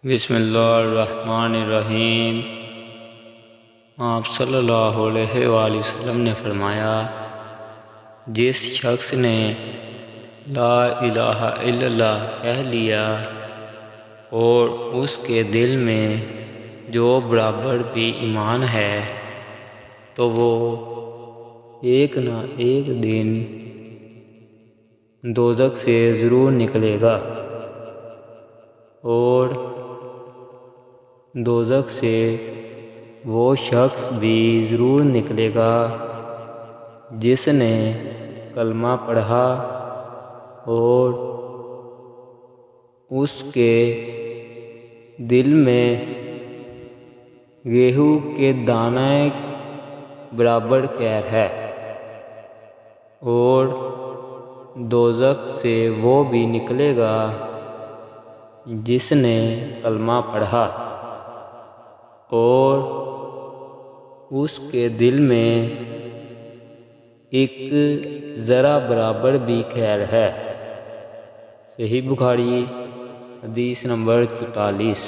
बिस्मिल्लाहिर्रहमानिर्रहीम। आप सल्लल्लाहु अलैहि वसल्लम ने फरमाया, जिस शख्स ने ला इलाहा इल्लल्लाह कह लिया और उसके दिल में जो बराबर भी ईमान है, तो वो एक ना एक दिन दोज़ख से ज़रूर निकलेगा और दोज़ख से वो शख्स भी ज़रूर निकलेगा जिसने कलमा पढ़ा और उसके दिल में गेहूं के दाने बराबर खैर है, और दोज़ख से वो भी निकलेगा जिसने कलमा पढ़ा और उसके दिल में एक ज़रा बराबर भी खैर है। सही बुखारी हदीस नंबर 44।